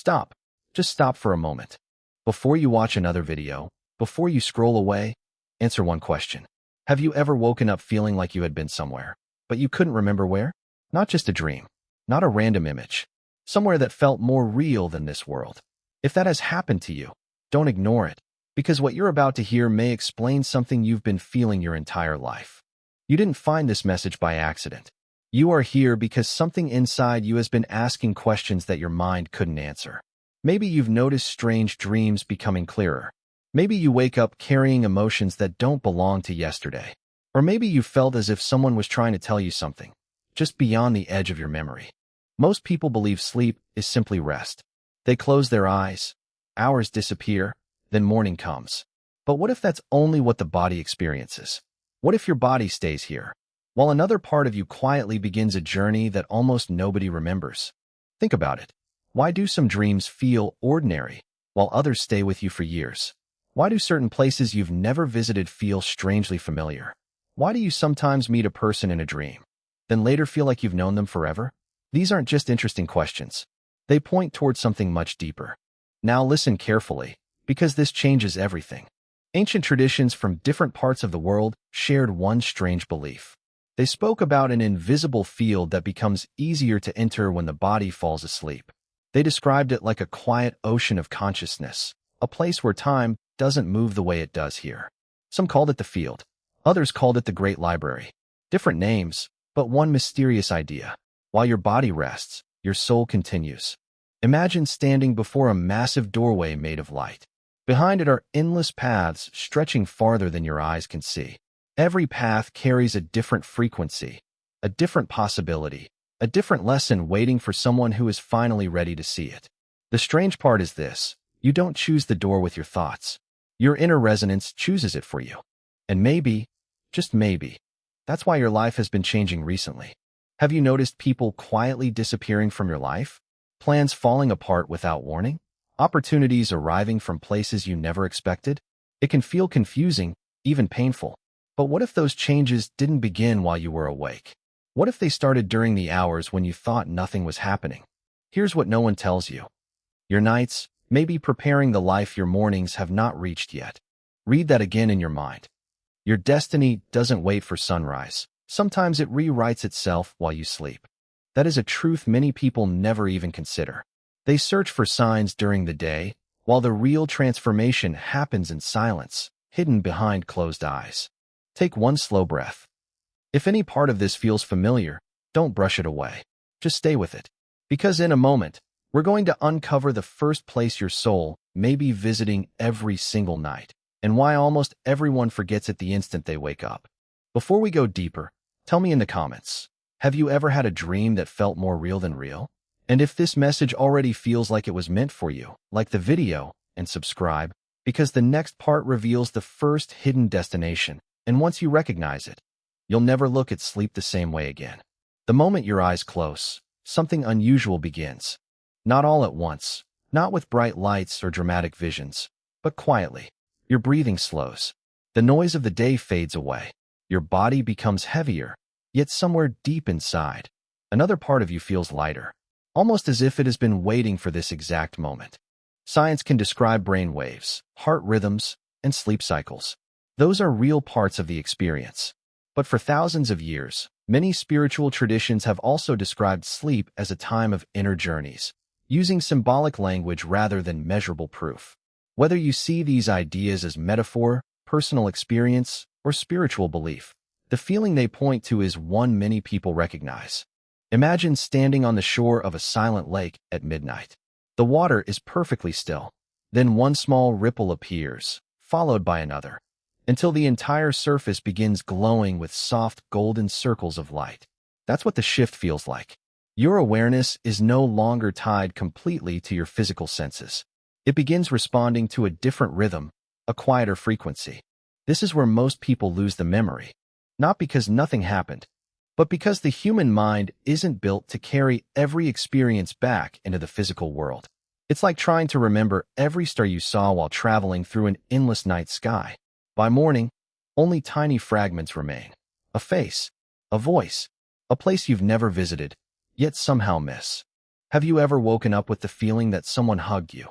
Stop. Just stop for a moment. Before you watch another video, before you scroll away, answer one question. Have you ever woken up feeling like you had been somewhere, but you couldn't remember where? Not just a dream, not a random image, somewhere that felt more real than this world. If that has happened to you, don't ignore it, because what you're about to hear may explain something you've been feeling your entire life. You didn't find this message by accident. You are here because something inside you has been asking questions that your mind couldn't answer. Maybe you've noticed strange dreams becoming clearer. Maybe you wake up carrying emotions that don't belong to yesterday. Or maybe you felt as if someone was trying to tell you something, just beyond the edge of your memory. Most people believe sleep is simply rest. They close their eyes, hours disappear, then morning comes. But what if that's only what the body experiences? What if your body stays here, while another part of you quietly begins a journey that almost nobody remembers? Think about it. Why do some dreams feel ordinary, while others stay with you for years? Why do certain places you've never visited feel strangely familiar? Why do you sometimes meet a person in a dream, then later feel like you've known them forever? These aren't just interesting questions. They point towards something much deeper. Now listen carefully, because this changes everything. Ancient traditions from different parts of the world shared one strange belief. They spoke about an invisible field that becomes easier to enter when the body falls asleep. They described it like a quiet ocean of consciousness, a place where time doesn't move the way it does here. Some called it the field. Others called it the Great Library. Different names, but one mysterious idea. While your body rests, your soul continues. Imagine standing before a massive doorway made of light. Behind it are endless paths stretching farther than your eyes can see. Every path carries a different frequency, a different possibility, a different lesson waiting for someone who is finally ready to see it. The strange part is this: you don't choose the door with your thoughts. Your inner resonance chooses it for you. And maybe, just maybe, that's why your life has been changing recently. Have you noticed people quietly disappearing from your life? Plans falling apart without warning? Opportunities arriving from places you never expected? It can feel confusing, even painful. But what if those changes didn't begin while you were awake? What if they started during the hours when you thought nothing was happening? Here's what no one tells you. Your nights may be preparing the life your mornings have not reached yet. Read that again in your mind. Your destiny doesn't wait for sunrise. Sometimes it rewrites itself while you sleep. That is a truth many people never even consider. They search for signs during the day, while the real transformation happens in silence, hidden behind closed eyes. Take one slow breath. If any part of this feels familiar, don't brush it away. Just stay with it. Because in a moment, we're going to uncover the first place your soul may be visiting every single night, and why almost everyone forgets it the instant they wake up. Before we go deeper, tell me in the comments, have you ever had a dream that felt more real than real? And if this message already feels like it was meant for you, like the video and subscribe, because the next part reveals the first hidden destination, and once you recognize it, you'll never look at sleep the same way again. The moment your eyes close, something unusual begins. Not all at once, not with bright lights or dramatic visions, but quietly. Your breathing slows. The noise of the day fades away. Your body becomes heavier, yet somewhere deep inside, another part of you feels lighter, almost as if it has been waiting for this exact moment. Science can describe brain waves, heart rhythms, and sleep cycles. Those are real parts of the experience. But for thousands of years, many spiritual traditions have also described sleep as a time of inner journeys, using symbolic language rather than measurable proof. Whether you see these ideas as metaphor, personal experience, or spiritual belief, the feeling they point to is one many people recognize. Imagine standing on the shore of a silent lake at midnight. The water is perfectly still. Then one small ripple appears, followed by another, until the entire surface begins glowing with soft golden circles of light. That's what the shift feels like. Your awareness is no longer tied completely to your physical senses. It begins responding to a different rhythm, a quieter frequency. This is where most people lose the memory, not because nothing happened, but because the human mind isn't built to carry every experience back into the physical world. It's like trying to remember every star you saw while traveling through an endless night sky. By morning, only tiny fragments remain. A face, a voice, a place you've never visited, yet somehow miss. Have you ever woken up with the feeling that someone hugged you,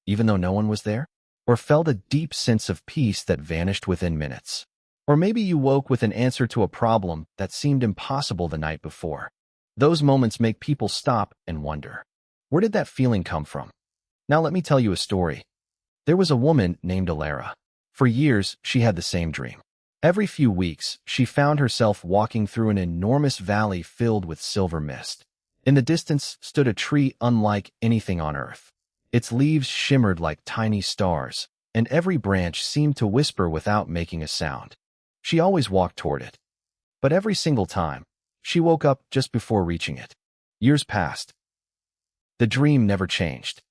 even though no one was there? Or felt a deep sense of peace that vanished within minutes? Or maybe you woke with an answer to a problem that seemed impossible the night before. Those moments make people stop and wonder, where did that feeling come from? Now let me tell you a story. There was a woman named Alara. For years, she had the same dream. Every few weeks, she found herself walking through an enormous valley filled with silver mist. In the distance stood a tree unlike anything on earth. Its leaves shimmered like tiny stars, and every branch seemed to whisper without making a sound. She always walked toward it. But every single time, she woke up just before reaching it. Years passed. The dream never changed.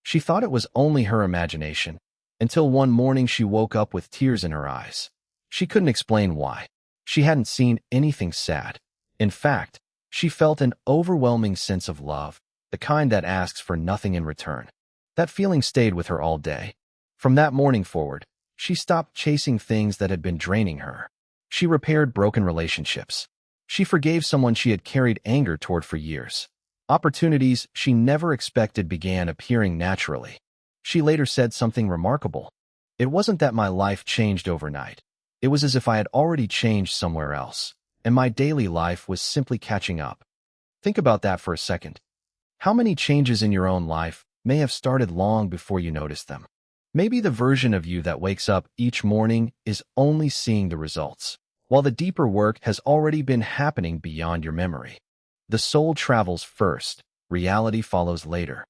She thought it was only her imagination, until one morning she woke up with tears in her eyes. She couldn't explain why. She hadn't seen anything sad. In fact, she felt an overwhelming sense of love, the kind that asks for nothing in return. That feeling stayed with her all day. From that morning forward, she stopped chasing things that had been draining her. She repaired broken relationships. She forgave someone she had carried anger toward for years. Opportunities she never expected began appearing naturally. She later said something remarkable. It wasn't that my life changed overnight. It was as if I had already changed somewhere else, and my daily life was simply catching up. Think about that for a second. How many changes in your own life may have started long before you noticed them? Maybe the version of you that wakes up each morning is only seeing the results, while the deeper work has already been happening beyond your memory. The soul travels first, reality follows later.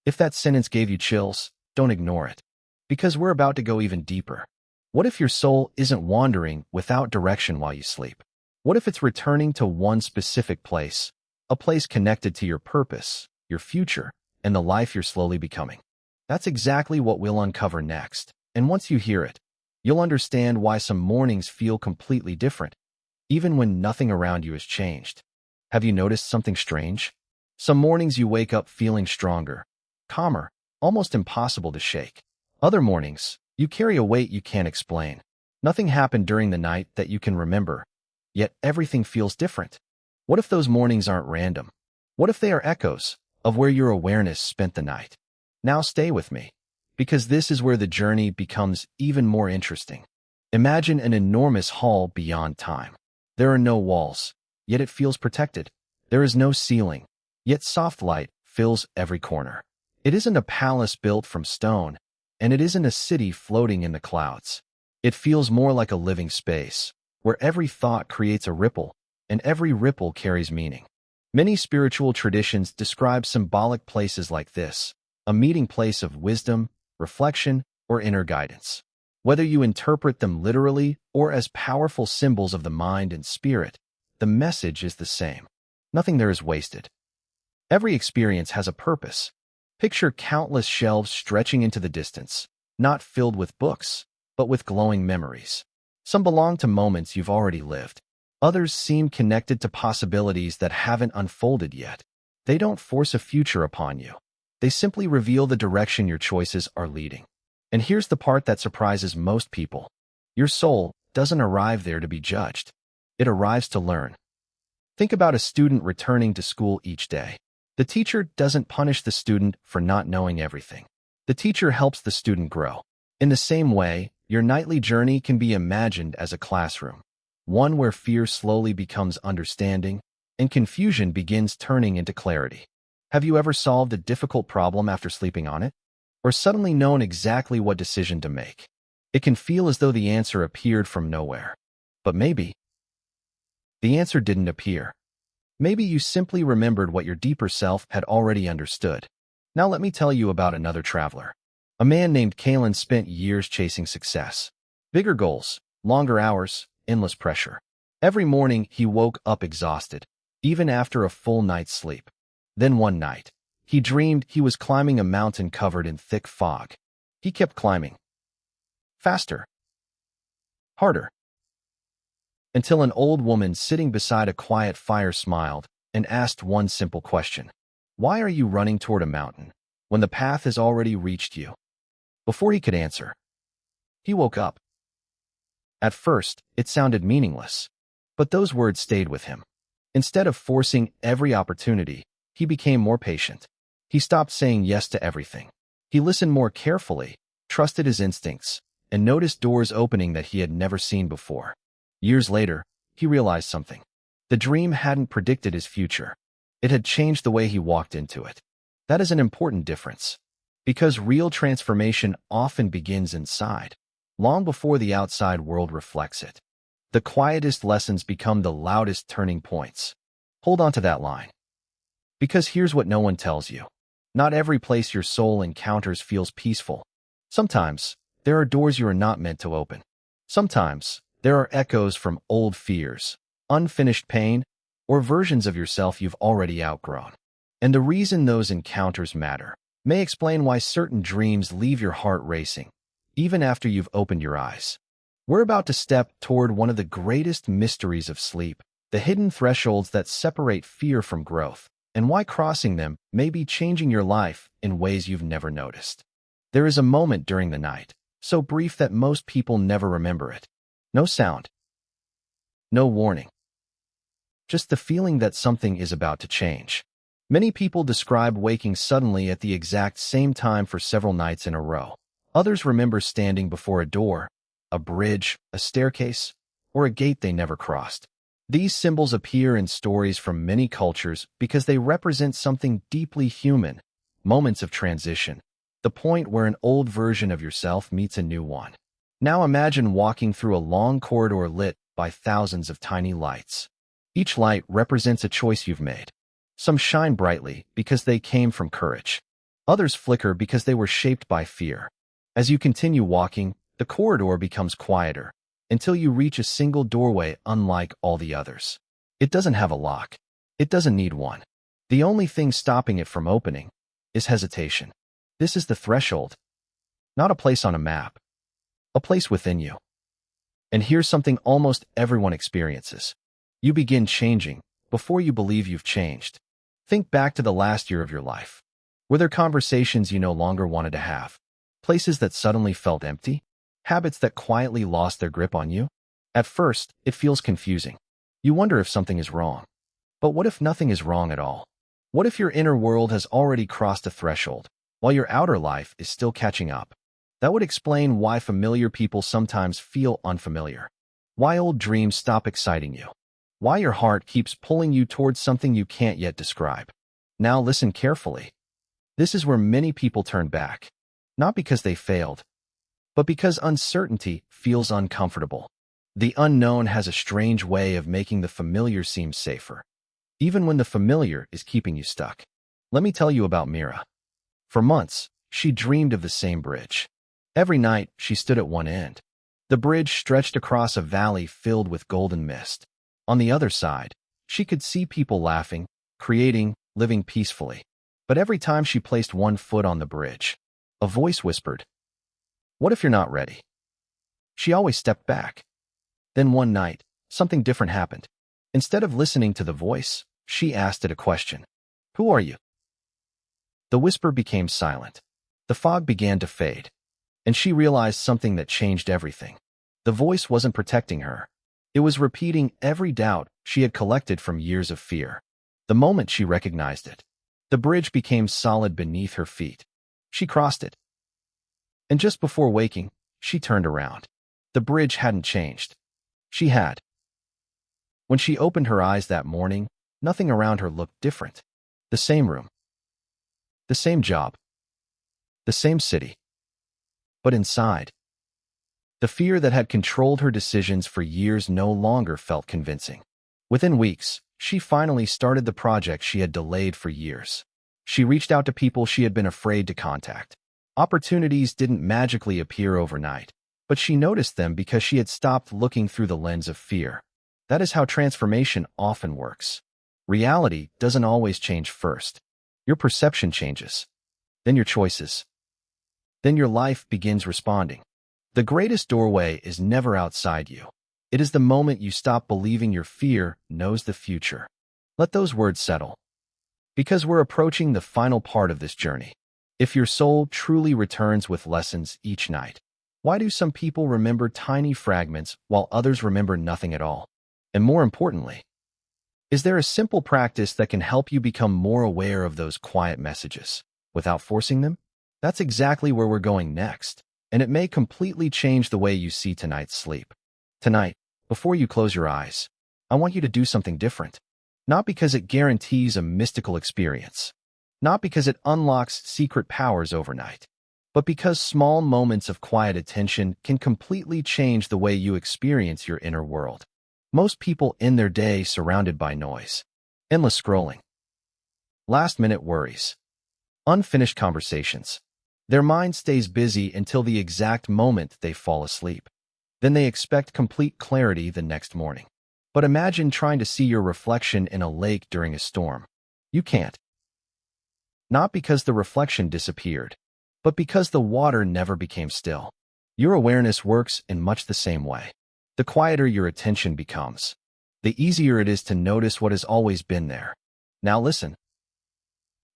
If that sentence gave you chills, don't ignore it, because we're about to go even deeper. What if your soul isn't wandering without direction while you sleep? What if it's returning to one specific place, a place connected to your purpose, your future, and the life you're slowly becoming? That's exactly what we'll uncover next, and once you hear it, you'll understand why some mornings feel completely different, even when nothing around you has changed. Have you noticed something strange? Some mornings you wake up feeling stronger, calmer, almost impossible to shake. Other mornings, you carry a weight you can't explain. Nothing happened during the night that you can remember, yet everything feels different. What if those mornings aren't random? What if they are echoes of where your awareness spent the night? Now stay with me, because this is where the journey becomes even more interesting. Imagine an enormous hall beyond time. There are no walls, yet it feels protected. There is no ceiling, yet soft light fills every corner. It isn't a palace built from stone, and it isn't a city floating in the clouds. It feels more like a living space, where every thought creates a ripple, and every ripple carries meaning. Many spiritual traditions describe symbolic places like this, a meeting place of wisdom, reflection, or inner guidance. Whether you interpret them literally or as powerful symbols of the mind and spirit, the message is the same. Nothing there is wasted. Every experience has a purpose. Picture countless shelves stretching into the distance, not filled with books, but with glowing memories. Some belong to moments you've already lived. Others seem connected to possibilities that haven't unfolded yet. They don't force a future upon you. They simply reveal the direction your choices are leading. And here's the part that surprises most people. Your soul doesn't arrive there to be judged. It arrives to learn. Think about a student returning to school each day. The teacher doesn't punish the student for not knowing everything. The teacher helps the student grow. In the same way, your nightly journey can be imagined as a classroom, one where fear slowly becomes understanding and confusion begins turning into clarity. Have you ever solved a difficult problem after sleeping on it? Or suddenly known exactly what decision to make? It can feel as though the answer appeared from nowhere. But maybe the answer didn't appear. Maybe you simply remembered what your deeper self had already understood. Now let me tell you about another traveler. A man named Kalen spent years chasing success. Bigger goals, longer hours, endless pressure. Every morning he woke up exhausted, even after a full night's sleep. Then one night, he dreamed he was climbing a mountain covered in thick fog. He kept climbing. Faster. Harder. Until an old woman sitting beside a quiet fire smiled and asked one simple question. Why are you running toward a mountain when the path has already reached you? Before he could answer, he woke up. At first, it sounded meaningless, but those words stayed with him. Instead of forcing every opportunity, he became more patient. He stopped saying yes to everything. He listened more carefully, trusted his instincts, and noticed doors opening that he had never seen before. Years later, he realized something. The dream hadn't predicted his future. It had changed the way he walked into it. That is an important difference, because real transformation often begins inside, long before the outside world reflects it. The quietest lessons become the loudest turning points. Hold on to that line. Because here's what no one tells you. Not every place your soul encounters feels peaceful. Sometimes, there are doors you are not meant to open. Sometimes, there are echoes from old fears, unfinished pain, or versions of yourself you've already outgrown. And the reason those encounters matter may explain why certain dreams leave your heart racing, even after you've opened your eyes. We're about to step toward one of the greatest mysteries of sleep, the hidden thresholds that separate fear from growth, and why crossing them may be changing your life in ways you've never noticed. There is a moment during the night, so brief that most people never remember it. No sound. No warning. Just the feeling that something is about to change. Many people describe waking suddenly at the exact same time for several nights in a row. Others remember standing before a door, a bridge, a staircase, or a gate they never crossed. These symbols appear in stories from many cultures because they represent something deeply human, moments of transition, the point where an old version of yourself meets a new one. Now imagine walking through a long corridor lit by thousands of tiny lights. Each light represents a choice you've made. Some shine brightly because they came from courage. Others flicker because they were shaped by fear. As you continue walking, the corridor becomes quieter, until you reach a single doorway unlike all the others. It doesn't have a lock. It doesn't need one. The only thing stopping it from opening is hesitation. This is the threshold, not a place on a map, a place within you. And here's something almost everyone experiences. You begin changing before you believe you've changed. Think back to the last year of your life. Were there conversations you no longer wanted to have? Places that suddenly felt empty? Habits that quietly lost their grip on you? At first, it feels confusing. You wonder if something is wrong. But what if nothing is wrong at all? What if your inner world has already crossed a threshold, while your outer life is still catching up? That would explain why familiar people sometimes feel unfamiliar. Why old dreams stop exciting you. Why your heart keeps pulling you towards something you can't yet describe. Now listen carefully. This is where many people turn back. Not because they failed, but because uncertainty feels uncomfortable. The unknown has a strange way of making the familiar seem safer, even when the familiar is keeping you stuck. Let me tell you about Mira. For months, she dreamed of the same bridge. Every night, she stood at one end. The bridge stretched across a valley filled with golden mist. On the other side, she could see people laughing, creating, living peacefully. But every time she placed one foot on the bridge, a voice whispered, "What if you're not ready?" She always stepped back. Then one night, something different happened. Instead of listening to the voice, she asked it a question. "Who are you?" The whisper became silent. The fog began to fade, and she realized something that changed everything. The voice wasn't protecting her. It was repeating every doubt she had collected from years of fear. The moment she recognized it, the bridge became solid beneath her feet. She crossed it. And just before waking, she turned around. The bridge hadn't changed. She had. When she opened her eyes that morning, nothing around her looked different. The same room. The same job. The same city. But inside, the fear that had controlled her decisions for years no longer felt convincing. Within weeks, she finally started the project she had delayed for years. She reached out to people she had been afraid to contact. Opportunities didn't magically appear overnight, but she noticed them because she had stopped looking through the lens of fear. That is how transformation often works. Reality doesn't always change first. Your perception changes. Then your choices. Then your life begins responding. The greatest doorway is never outside you. It is the moment you stop believing your fear knows the future. Let those words settle. Because we're approaching the final part of this journey. If your soul truly returns with lessons each night, why do some people remember tiny fragments while others remember nothing at all? And more importantly, Is there a simple practice that can help you become more aware of those quiet messages without forcing them? That's exactly where we're going next, and it may completely change the way you see tonight's sleep. Tonight, before you close your eyes, I want you to do something different. Not because it guarantees a mystical experience, not because it unlocks secret powers overnight, but because small moments of quiet attention can completely change the way you experience your inner world. Most people end their day surrounded by noise, endless scrolling, last-minute worries, unfinished conversations. Their mind stays busy until the exact moment they fall asleep. Then they expect complete clarity the next morning. But imagine trying to see your reflection in a lake during a storm. You can't. Not because the reflection disappeared, but because the water never became still. Your awareness works in much the same way. The quieter your attention becomes, the easier it is to notice what has always been there. Now listen.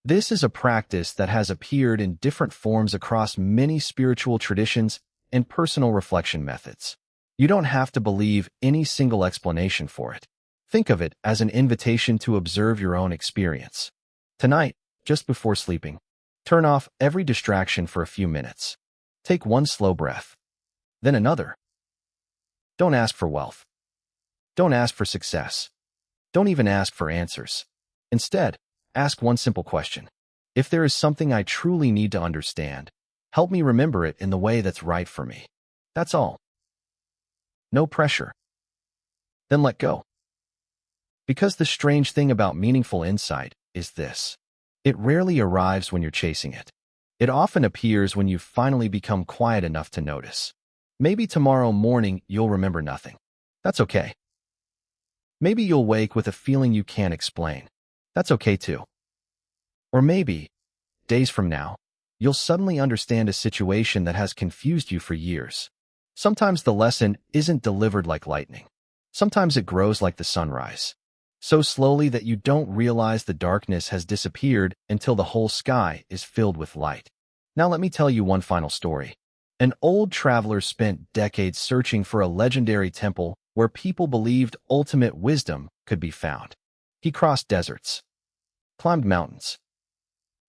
This is a practice that has appeared in different forms across many spiritual traditions and personal reflection methods. You don't have to believe any single explanation for it. Think of it as an invitation to observe your own experience. Tonight, just before sleeping, turn off every distraction for a few minutes. Take one slow breath, then another. Don't ask for wealth. Don't ask for success. Don't even ask for answers. Instead, ask one simple question. If there is something I truly need to understand, help me remember it in the way that's right for me. That's all. No pressure. Then let go. Because the strange thing about meaningful insight is this. It rarely arrives when you're chasing it. It often appears when you've finally become quiet enough to notice. Maybe tomorrow morning you'll remember nothing. That's okay. Maybe you'll wake with a feeling you can't explain. That's okay too. Or maybe, days from now, you'll suddenly understand a situation that has confused you for years. Sometimes the lesson isn't delivered like lightning. Sometimes it grows like the sunrise, so slowly that you don't realize the darkness has disappeared until the whole sky is filled with light. Now let me tell you one final story. An old traveler spent decades searching for a legendary temple where people believed ultimate wisdom could be found. He crossed deserts, climbed mountains,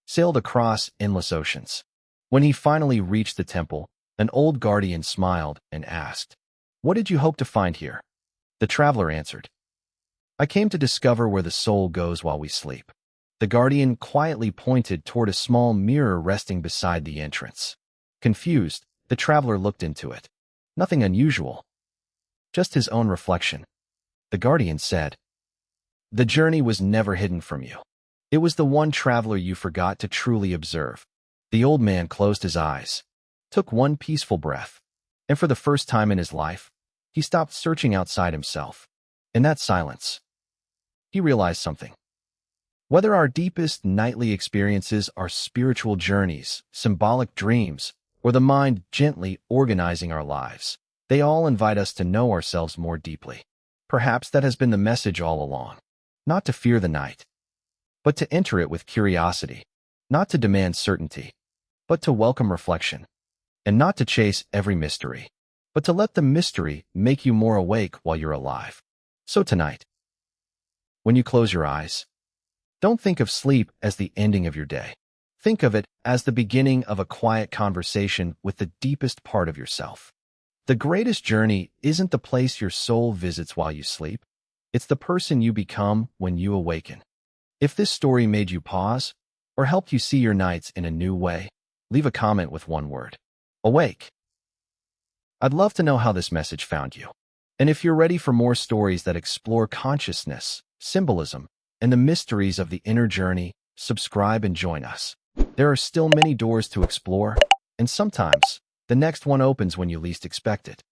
sailed across endless oceans. When he finally reached the temple, an old guardian smiled and asked, "What did you hope to find here?" The traveler answered, "I came to discover where the soul goes while we sleep." The guardian quietly pointed toward a small mirror resting beside the entrance. Confused, the traveler looked into it. Nothing unusual, just his own reflection. The guardian said, "The journey was never hidden from you. It was the one traveler you forgot to truly observe." The old man closed his eyes, took one peaceful breath, and for the first time in his life, he stopped searching outside himself. In that silence, he realized something. Whether our deepest nightly experiences are spiritual journeys, symbolic dreams, or the mind gently organizing our lives, they all invite us to know ourselves more deeply. Perhaps that has been the message all along. Not to fear the night, but to enter it with curiosity. Not to demand certainty, but to welcome reflection. And not to chase every mystery, but to let the mystery make you more awake while you're alive. So tonight, when you close your eyes, don't think of sleep as the ending of your day. Think of it as the beginning of a quiet conversation with the deepest part of yourself. The greatest journey isn't the place your soul visits while you sleep. It's the person you become when you awaken. If this story made you pause or helped you see your nights in a new way, leave a comment with one word: awake. I'd love to know how this message found you. And if you're ready for more stories that explore consciousness, symbolism, and the mysteries of the inner journey, subscribe and join us. There are still many doors to explore, and sometimes the next one opens when you least expect it.